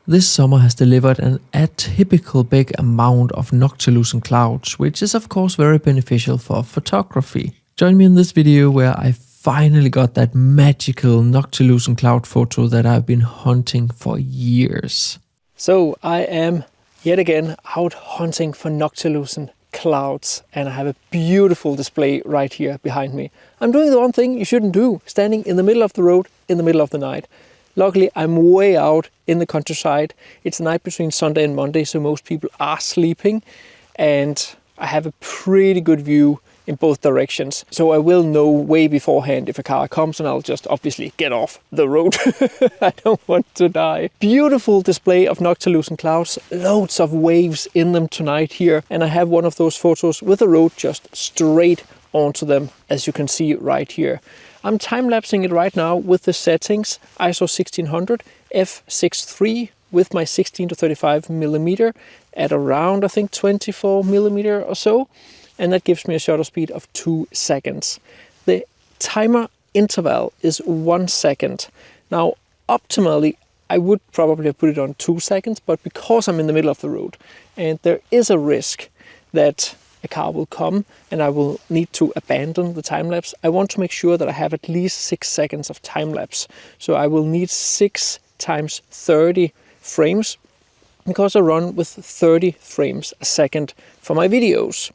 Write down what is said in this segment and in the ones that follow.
This summer has delivered an atypical big amount of noctilucent clouds, which is of course very beneficial for photography. Join me in this video where I finally got that magical noctilucent cloud photo that I've been hunting for years. So I am yet again out hunting for noctilucent clouds, and I have a beautiful display right here behind me. I'm doing the one thing you shouldn't do, standing in the middle of the road in the middle of the night. Luckily, I'm way out in the countryside. It's night between Sunday and Monday, so most people are sleeping, and I have a pretty good view in both directions. So I will know way beforehand if a car comes, and I'll just obviously get off the road. I don't want to die. Beautiful display of noctilucent clouds, loads of waves in them tonight here, and I have one of those photos with the road just straight onto them, as you can see right here. I'm time-lapsing it right now with the settings ISO 1600 f6.3 with my 16 to 35 millimeter at around, I think, 24 millimeter or so, and that gives me a shutter speed of 2 seconds. The timer interval is 1 second. Now, optimally, I would probably have put it on 2 seconds, but because I'm in the middle of the road and there is a risk that a car will come and I will need to abandon the time-lapse, I want to make sure that I have at least 6 seconds of time-lapse. So I will need 6 times 30 frames because I run with 30 frames a second for my videos.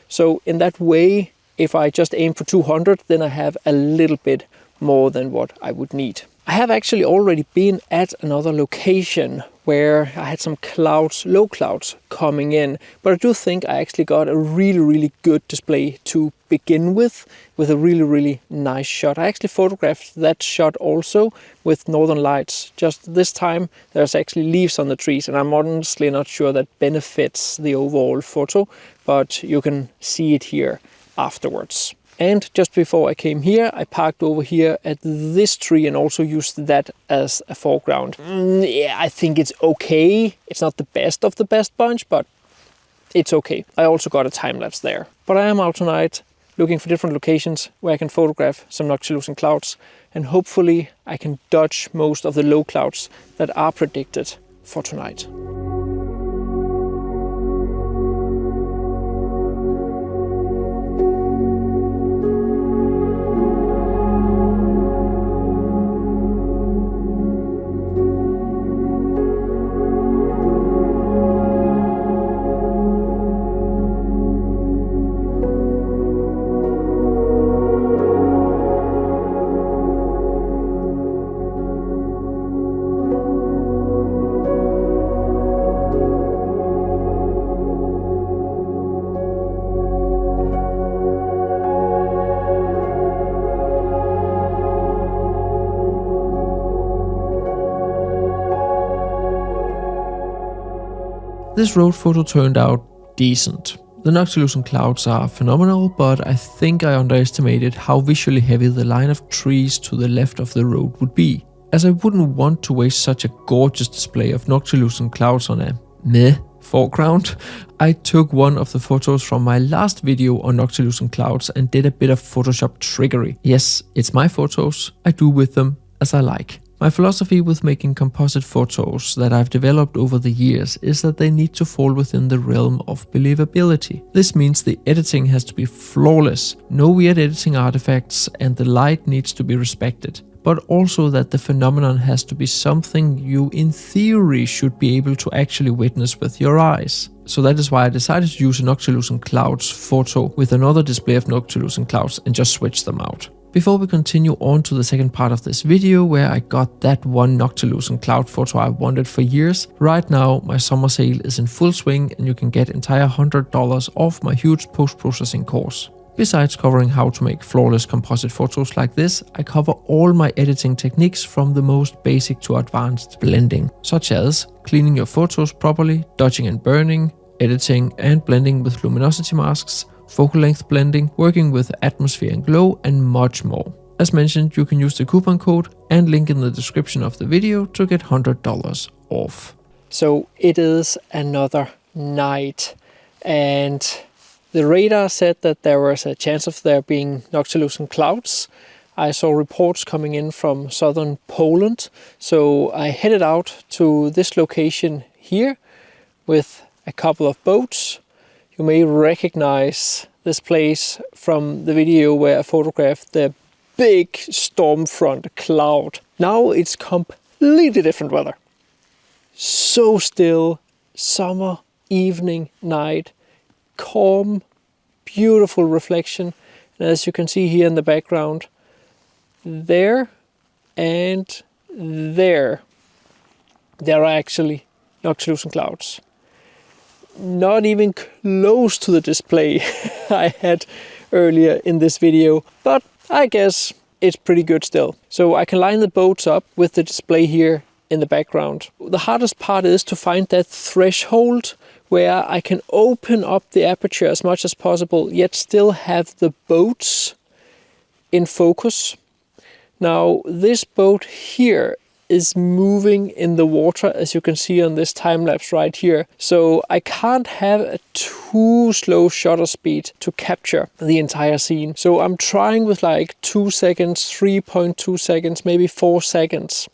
So in that way, if I just aim for 200, then I have a little bit more than what I would need. I have actually already been at another location where I had some clouds, low clouds coming in, but I do think I actually got a really good display to begin with a really nice shot. I actually photographed that shot also with northern lights. Just this time there's actually leaves on the trees, and I'm honestly not sure that benefits the overall photo, but you can see it here afterwards. And just before I came here, I parked over here at this tree and also used that as a foreground. Yeah, I think it's okay. It's not the best of the best bunch, but it's okay. I also got a time-lapse there. But I am out tonight looking for different locations where I can photograph some noctilucent clouds, and hopefully I can dodge most of the low clouds that are predicted for tonight. This road photo turned out decent. The noctilucent clouds are phenomenal, but I think I underestimated how visually heavy the line of trees to the left of the road would be. As I wouldn't want to waste such a gorgeous display of noctilucent clouds on a meh foreground, I took one of the photos from my last video on noctilucent clouds and did a bit of Photoshop trickery. Yes, it's my photos, I do with them as I like. My philosophy with making composite photos that I've developed over the years is that they need to fall within the realm of believability. This means the editing has to be flawless, no weird editing artifacts, and the light needs to be respected. But also that the phenomenon has to be something you in theory should be able to actually witness with your eyes. So that is why I decided to use a noctilucent clouds photo with another display of noctilucent clouds and just switch them out. Before we continue on to the second part of this video where I got that one noctilucent cloud photo I wanted for years, right now my summer sale is in full swing and you can get entire $100 off my huge post-processing course. Besides covering how to make flawless composite photos like this, I cover all my editing techniques from the most basic to advanced blending, such as cleaning your photos properly, dodging and burning, editing and blending with luminosity masks, focal length blending, working with atmosphere and glow, and much more. As mentioned, you can use the coupon code and link in the description of the video to get $100 off. So it is another night, and the radar said that there was a chance of there being noctilucent clouds. I saw reports coming in from southern Poland. So I headed out to this location here with a couple of boats. You may recognize this place from the video where I photographed the big storm front cloud. Now it's completely different weather. So still, summer, evening, night, calm, beautiful reflection. And as you can see here in the background, there and there are actually noctilucent clouds. Not even close to the display I had earlier in this video, but I guess it's pretty good still. So I can line the boats up with the display here in the background. The hardest part is to find that threshold where I can open up the aperture as much as possible, yet still have the boats in focus. Now, this boat here is moving in the water, as you can see on this time lapse right here. So I can't have a too slow shutter speed to capture the entire scene. So I'm trying with like 2 seconds, 3.2 seconds, maybe 4 seconds.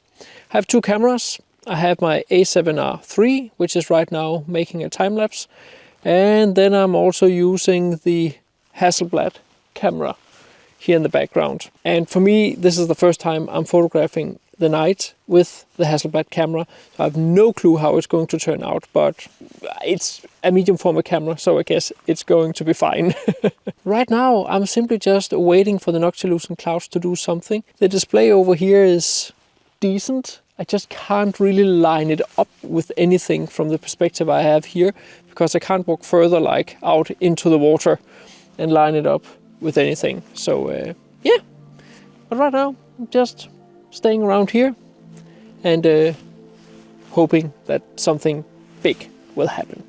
I have two cameras. I have my A7R III, which is right now making a time lapse. And then I'm also using the Hasselblad camera here in the background. And for me, this is the first time I'm photographing the night with the Hasselblad camera. So I have no clue how it's going to turn out, but it's a medium format camera, so I guess it's going to be fine. Right now, I'm simply just waiting for the noctilucent clouds to do something. The display over here is decent. I just can't really line it up with anything from the perspective I have here, because I can't walk further like out into the water and line it up with anything. So yeah, but right now I'm just staying around here and hoping that something big will happen.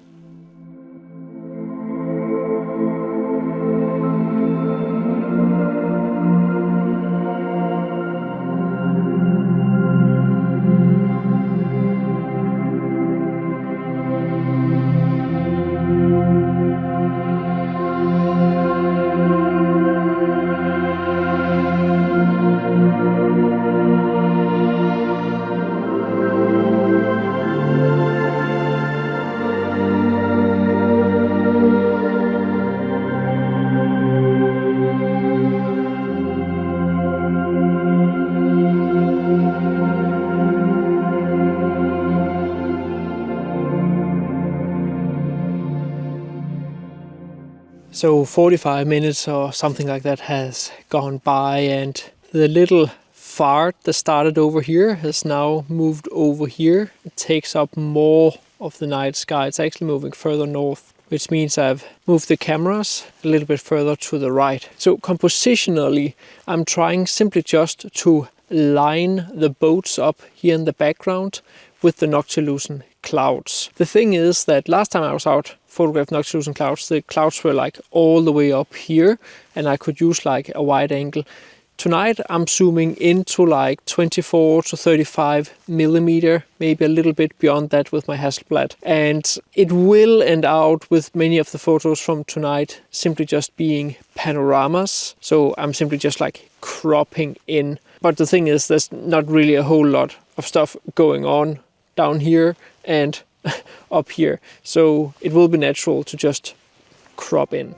So 45 minutes or something like that has gone by, and the little fjord that started over here has now moved over here. It takes up more of the night sky. It's actually moving further north, which means I've moved the cameras a little bit further to the right. So compositionally, I'm trying simply just to line the boats up here in the background with the noctilucent clouds. The thing is that last time I was out photographed noctilucent clouds, the clouds were like all the way up here and I could use like a wide angle. Tonight I'm zooming into like 24 to 35 millimeter, maybe a little bit beyond that with my Hasselblad. And it will end out with many of the photos from tonight simply just being panoramas. So I'm simply just like cropping in. But the thing is, there's not really a whole lot of stuff going on down here and up here. So it will be natural to just crop in.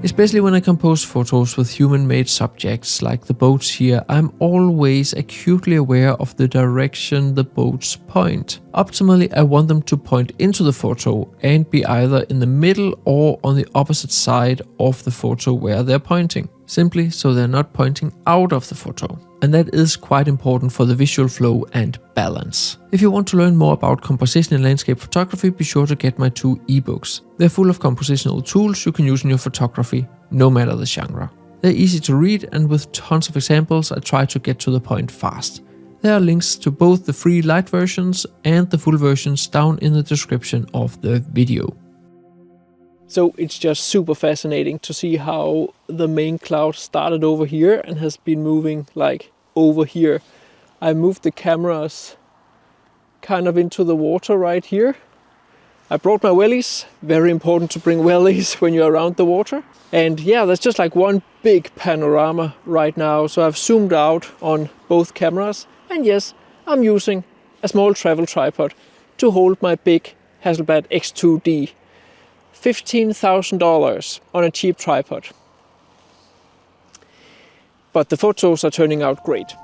Especially when I compose photos with human-made subjects like the boats here, I'm always acutely aware of the direction the boats point. Optimally, I want them to point into the photo and be either in the middle or on the opposite side of the photo where they're pointing, simply so they're not pointing out of the photo. And that is quite important for the visual flow and balance. If you want to learn more about composition in landscape photography, be sure to get my 2 ebooks. They're full of compositional tools you can use in your photography, no matter the genre. They're easy to read, and with tons of examples, I try to get to the point fast. There are links to both the free light versions and the full versions down in the description of the video. So it's just super fascinating to see how the main cloud started over here and has been moving like over here. I moved the cameras kind of into the water right here. I brought my wellies, very important to bring wellies when you're around the water. And yeah, there's just like one big panorama right now. So I've zoomed out on both cameras. And yes, I'm using a small travel tripod to hold my big Hasselblad X2D. $15,000 on a cheap tripod. But the photos are turning out great.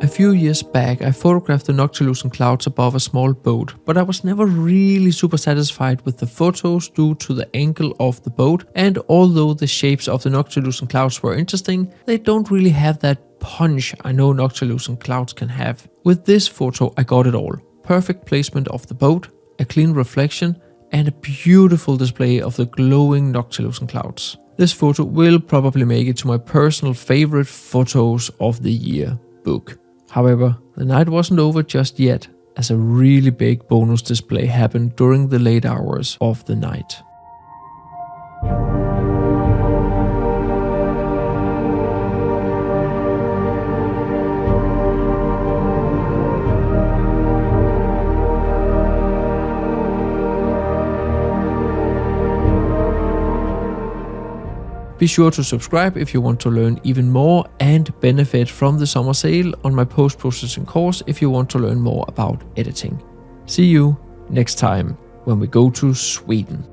A few years back, I photographed the noctilucent clouds above a small boat, but I was never really super satisfied with the photos due to the angle of the boat, and although the shapes of the noctilucent clouds were interesting, they don't really have that punch I know noctilucent clouds can have. With this photo I got it all. Perfect placement of the boat, a clean reflection, and a beautiful display of the glowing noctilucent clouds. This photo will probably make it to my personal favorite photos of the year book. However, the night wasn't over just yet, as a really big bonus display happened during the late hours of the night. Be sure to subscribe if you want to learn even more and benefit from the summer sale on my post-processing course if you want to learn more about editing. See you next time when we go to Sweden.